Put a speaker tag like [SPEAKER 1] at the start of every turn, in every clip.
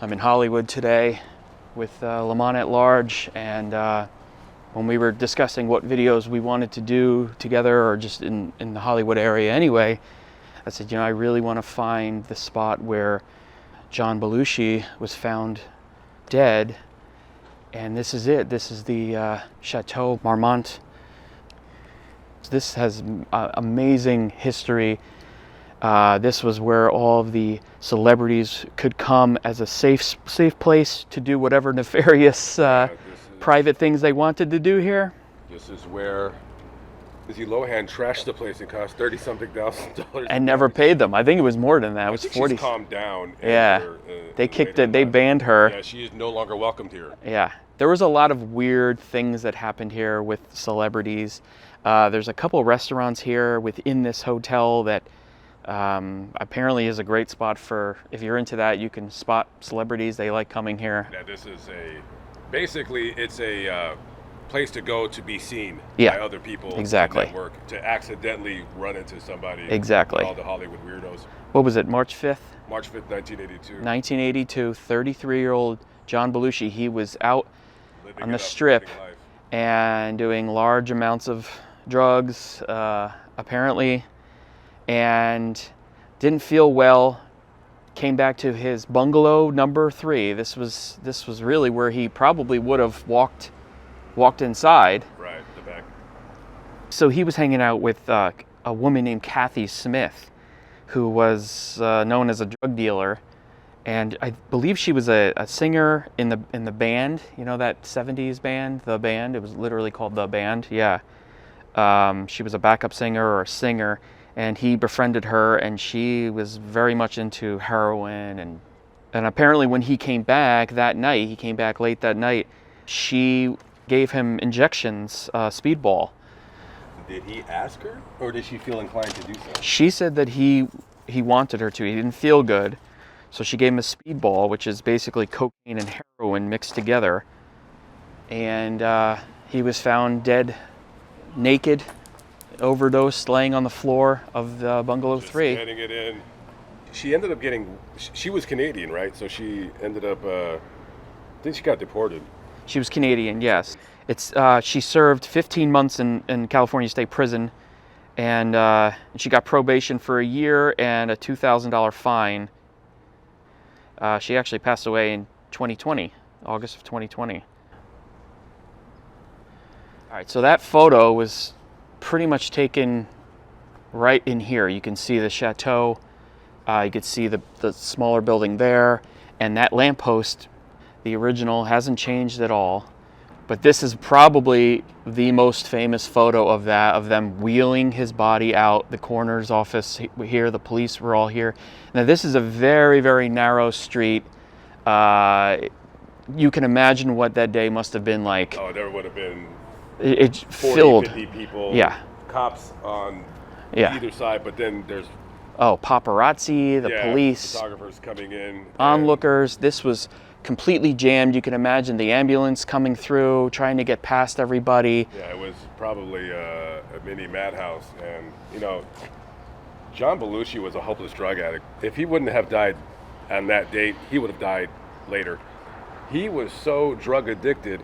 [SPEAKER 1] I'm in Hollywood today with Lamont at Large, and when we were discussing what videos we wanted to do together or just in the Hollywood area anyway, I said, I really want to find the spot where John Belushi was found dead, and this is it. This is the Chateau Marmont. This has amazing history. This was where all of the celebrities could come as a safe place to do whatever nefarious private things they wanted to do here.
[SPEAKER 2] This is where Izzy Lohan trashed the place and cost $30-something thousand.
[SPEAKER 1] And never paid them. I think it was more than that. It was 40.
[SPEAKER 2] She's calmed down.
[SPEAKER 1] Yeah, they kicked it. They banned her.
[SPEAKER 2] Yeah, she is no longer welcomed here.
[SPEAKER 1] Yeah, there was a lot of weird things that happened here with celebrities. There's a couple restaurants here within this hotel that apparently is a great spot for, if you're into that, you can spot celebrities. They like coming here.
[SPEAKER 2] Yeah, this is basically it's a place to go to be seen by other people.
[SPEAKER 1] Exactly.
[SPEAKER 2] Network, to accidentally run into somebody.
[SPEAKER 1] Exactly.
[SPEAKER 2] All the Hollywood weirdos.
[SPEAKER 1] What was it, March 5th?
[SPEAKER 2] March 5th, 1982.
[SPEAKER 1] 1982, 33-year-old John Belushi. He was out on the strip and doing large amounts of drugs, apparently, and didn't feel well. Came back to his bungalow number 3. This was really where he probably would have walked inside.
[SPEAKER 2] Right, the back.
[SPEAKER 1] So he was hanging out with a woman named Kathy Smith, who was known as a drug dealer, and I believe she was a singer in the band. You know that 70s band, The Band? It was literally called The Band. Yeah. She was a backup singer or a singer, and he befriended her, and she was very much into heroin, and apparently when he came back that night, he came back late that night, she gave him injections, speedball.
[SPEAKER 2] Did he ask her, or did she feel inclined to do so?
[SPEAKER 1] She said that he wanted her to. He didn't feel good, so she gave him a speedball, which is basically cocaine and heroin mixed together, and he was found dead, naked, overdosed, laying on the floor of the bungalow 3.
[SPEAKER 2] Getting it in. She ended up getting. She was Canadian, right? So she ended up. I think she got deported.
[SPEAKER 1] She was Canadian, yes. She served 15 months in California State Prison, and she got probation for a year and a $2,000 fine. She actually passed away in 2020, August of 2020. All right, so that photo was pretty much taken right in here. You can see the chateau. You could see the smaller building there, and that lamppost, the original, hasn't changed at all. But this is probably the most famous photo of them wheeling his body out. The coroner's office here, the police were all here. Now this is a very, very narrow street. You can imagine what that day must have been like.
[SPEAKER 2] Oh, there would have been
[SPEAKER 1] 40, filled.
[SPEAKER 2] 50 people.
[SPEAKER 1] Yeah.
[SPEAKER 2] Cops on either side, but then there's
[SPEAKER 1] paparazzi, the police,
[SPEAKER 2] photographers coming in,
[SPEAKER 1] onlookers. This was completely jammed. You can imagine the ambulance coming through, trying to get past everybody.
[SPEAKER 2] Yeah, it was probably a mini madhouse. And, John Belushi was a hopeless drug addict. If he wouldn't have died on that date, he would have died later. He was so drug addicted.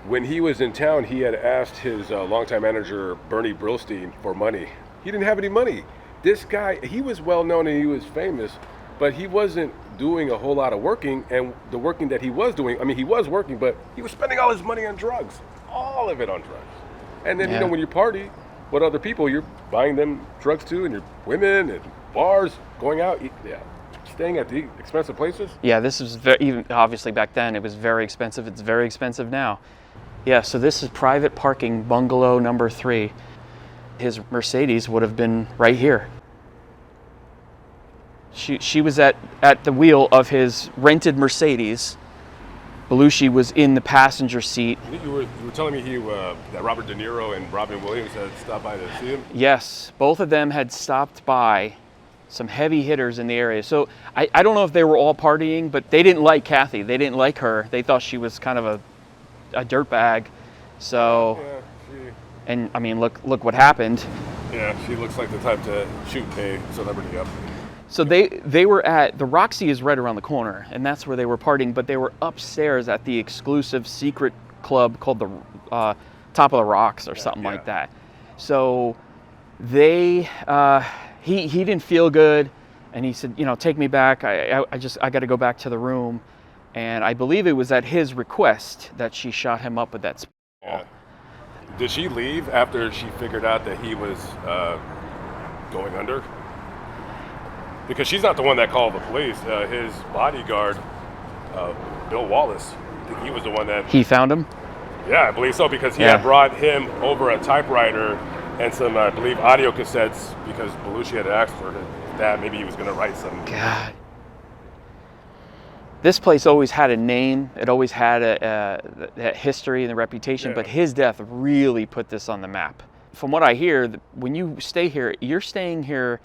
[SPEAKER 2] When he was in town, he had asked his longtime manager, Bernie Brillstein, for money. He didn't have any money. This guy, he was well known and he was famous, but he wasn't doing a whole lot of working, and the working that he was doing, he was working, but he was spending all his money on drugs. All of it on drugs. And then, when you party with other people, you're buying them drugs too, and you're women and bars, going out, staying at the expensive places.
[SPEAKER 1] Yeah, this was even obviously back then, it was very expensive. It's very expensive now. Yeah, so this is private parking, bungalow number 3. His Mercedes would have been right here. She was at the wheel of his rented Mercedes. Belushi was in the passenger seat.
[SPEAKER 2] You were telling me that Robert De Niro and Robin Williams had stopped by to see him?
[SPEAKER 1] Yes, both of them had stopped by, some heavy hitters in the area. So I don't know if they were all partying, but they didn't like Kathy. They didn't like her. They thought she was kind of a dirtbag. So, look what happened.
[SPEAKER 2] Yeah, she looks like the type to shoot a celebrity up.
[SPEAKER 1] So they were at, the Roxy is right around the corner, and that's where they were partying, but they were upstairs at the exclusive secret club called the Top of the Rocks or something like that. So they, he didn't feel good, and he said, you know, take me back. I got to go back to the room. And I believe it was at his request that she shot him up with that spell.
[SPEAKER 2] Yeah. Did she leave after she figured out that he was going under? Because she's not the one that called the police. His bodyguard, Bill Wallace, I think he was the one that...
[SPEAKER 1] He found him?
[SPEAKER 2] Yeah, I believe so, because he had brought him over a typewriter and some, I believe, audio cassettes, because Belushi had asked for that. Maybe he was going to write some...
[SPEAKER 1] God. This place always had a name. It always had a history and a reputation, but his death really put this on the map. From what I hear, when you stay here, you're staying here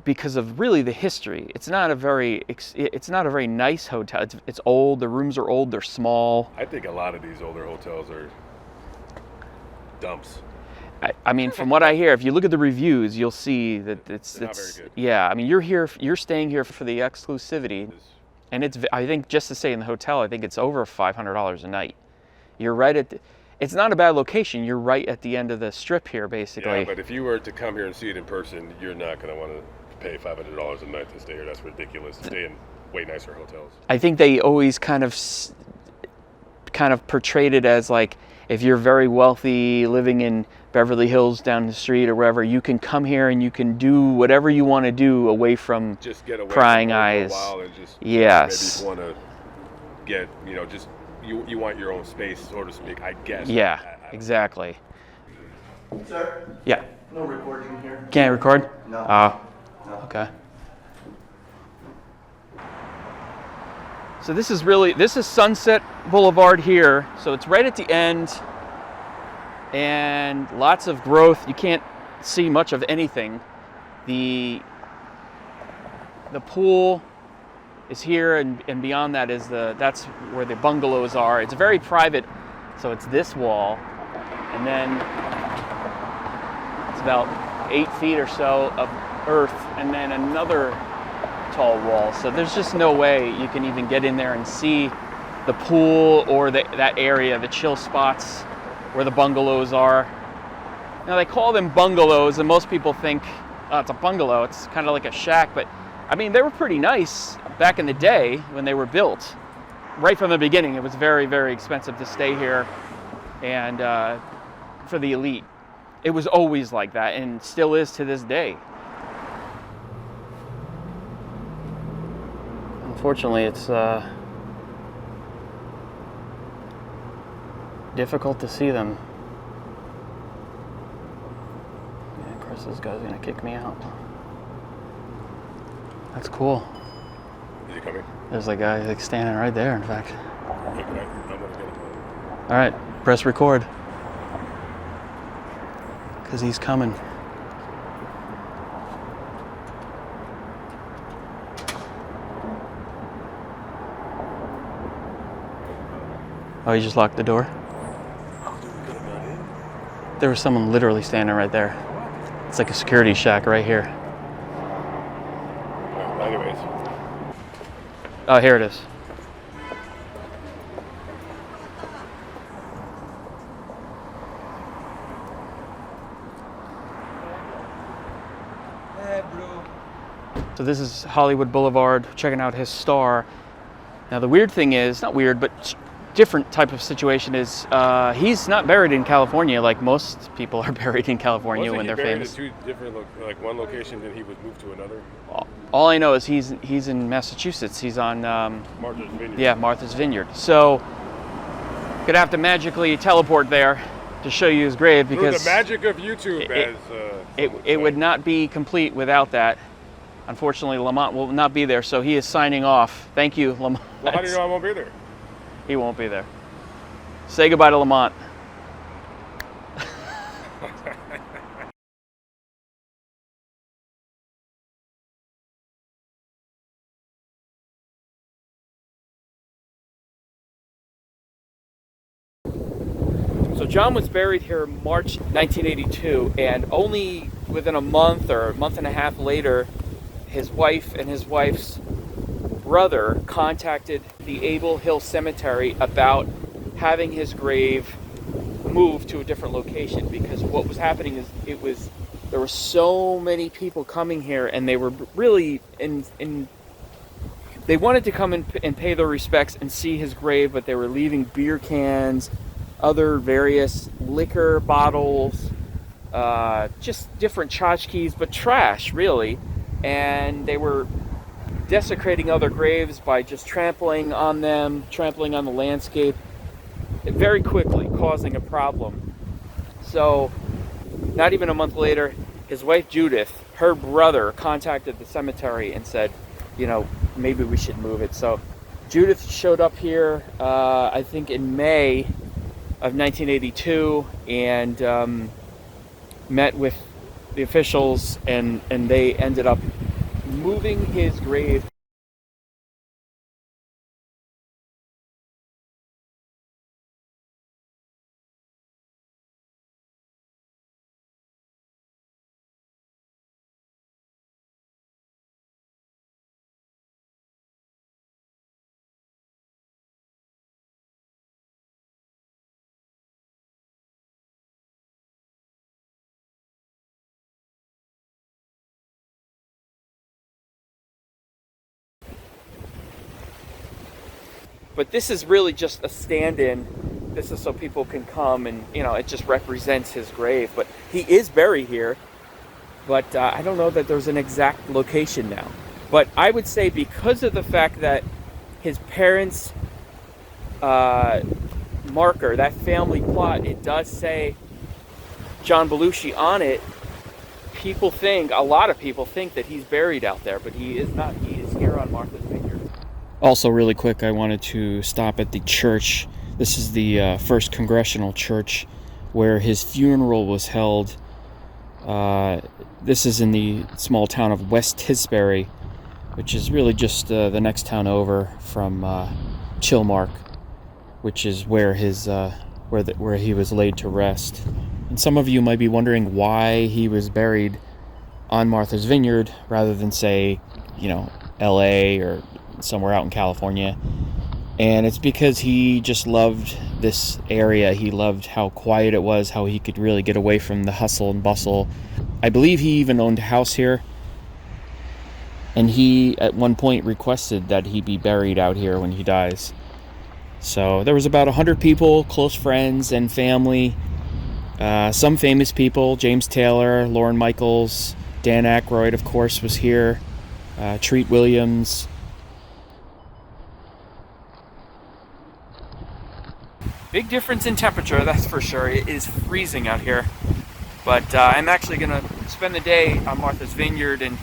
[SPEAKER 1] because of really the history. It's not a very nice hotel. It's old. The rooms are old. They're small.
[SPEAKER 2] I think a lot of these older hotels are dumps.
[SPEAKER 1] I mean, from what I hear, if you look at the reviews, you'll see that it's
[SPEAKER 2] not very good.
[SPEAKER 1] Yeah, I mean, you're staying here for the exclusivity, and I think just to stay in the hotel, I think it's over $500 a night. You're right at it's not a bad location. You're right at the end of the strip here, basically.
[SPEAKER 2] Yeah, but if you were to come here and see it in person, you're not going to want to pay $500 a night to stay here. That's ridiculous. To stay in way nicer hotels.
[SPEAKER 1] I think they always kind of portrayed it as like, if you're very wealthy, living in Beverly Hills down the street or wherever, you can come here and you can do whatever you want to do away from
[SPEAKER 2] just get away
[SPEAKER 1] prying
[SPEAKER 2] from
[SPEAKER 1] eyes.
[SPEAKER 2] For a while and just,
[SPEAKER 1] yes.
[SPEAKER 2] Maybe want to get, just you want your own space, so to speak. I guess.
[SPEAKER 1] Yeah, exactly.
[SPEAKER 3] Sir?
[SPEAKER 1] Yeah.
[SPEAKER 3] No recording here.
[SPEAKER 1] Can't record?
[SPEAKER 3] No.
[SPEAKER 1] Oh.
[SPEAKER 3] No.
[SPEAKER 1] Okay. So this is Sunset Boulevard here. So it's right at the end and lots of growth. You can't see much of anything. The pool is here, and beyond that is that's where the bungalows are. It's very private. So it's this wall, and then it's about 8 feet or so of earth, and then another tall wall. So there's just no way you can even get in there and see the pool or that area, the chill spots where the bungalows are. Now they call them bungalows, and most people think, oh, it's a bungalow. It's kind of like a shack, but I mean, they were pretty nice back in the day when they were built. Right from the beginning, it was very, very expensive to stay here, and for the elite. It was always like that, and still is to this day. Unfortunately, it's difficult to see them. Yeah, of course, this guy's gonna kick me out. That's cool.
[SPEAKER 2] Is he coming?
[SPEAKER 1] There's a guy like standing right there, in fact.
[SPEAKER 2] I'm gonna get him.
[SPEAKER 1] All right, press record. Because he's coming. Oh, you just locked the door?
[SPEAKER 2] Oh, dude, we could have got in.
[SPEAKER 1] There was someone literally standing right there. It's like a security shack right here.
[SPEAKER 2] Anyways.
[SPEAKER 1] Oh, here it is.
[SPEAKER 3] Hey, bro.
[SPEAKER 1] So this is Hollywood Boulevard, checking out his star. Now the weird thing is, not weird, but different type of situation is he's not buried in California like most people are buried in California when they're famous.
[SPEAKER 2] Two different, like one location, then he was moved to another.
[SPEAKER 1] All I know is he's in Massachusetts. He's on
[SPEAKER 2] Martha's Vineyard.
[SPEAKER 1] Yeah, Martha's Vineyard. So gonna have to magically teleport there to show you his grave, because
[SPEAKER 2] through the magic of YouTube,
[SPEAKER 1] it would not be complete without that. Unfortunately, Lamont will not be there, so he is signing off. Thank you, Lamont.
[SPEAKER 2] Well, how do you know I won't be there?
[SPEAKER 1] He won't be there. Say goodbye to Lamont. So John was buried here March 1982, and only within a month or a month and a half later, his wife and his wife's brother contacted the Able Hill Cemetery about having his grave moved to a different location, because what was happening is there were so many people coming here, and they were really they wanted to come and pay their respects and see his grave, but they were leaving beer cans, other various liquor bottles, just different tchotchkes, but trash really, and they were desecrating other graves by just trampling on them, trampling on the landscape, very quickly causing a problem. So not even a month later, his wife Judith, her brother, contacted the cemetery and said, you know, maybe we should move it. So Judith showed up here, I think in May of 1982, and met with the officials, and they ended up moving his grave. But this is really just a stand-in. This is so people can come, and you know, it just represents his grave. But he is buried here. But I don't know that there's an exact location now. But I would say, because of the fact that his parents' marker, that family plot, it does say John Belushi on it, a lot of people think that he's buried out there, but he is not. He is here on Martha's Vineyard. Also, really quick, I wanted to stop at the church. This is the First Congressional Church where his funeral was held. This is in the small town of West Tisbury, which is really just the next town over from Chilmark, which is where his where he was laid to rest. And some of you might be wondering why he was buried on Martha's Vineyard rather than, say, you know, LA or somewhere out in California. And it's because he just loved this area. He loved how quiet it was, how he could really get away from the hustle and bustle. I believe he even owned a house here, and he at one point requested that he be buried out here when he dies. So there was about 100 people, close friends and family, some famous people: James Taylor, Lorne Michaels, Dan Aykroyd, of course, was here, Treat Williams. Big difference in temperature, that's for sure. It is freezing out here. But I'm actually going to spend the day on Martha's Vineyard and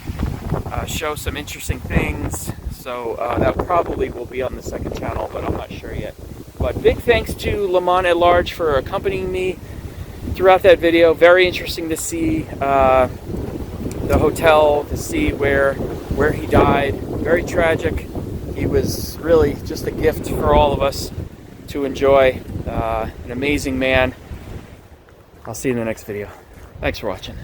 [SPEAKER 1] show some interesting things. So that probably will be on the second channel, but I'm not sure yet. But big thanks to Lamont at Large for accompanying me throughout that video. Very interesting to see the hotel, to see where he died. Very tragic. He was really just a gift for all of us to enjoy. An amazing man. I'll see you in the next video. Thanks for watching.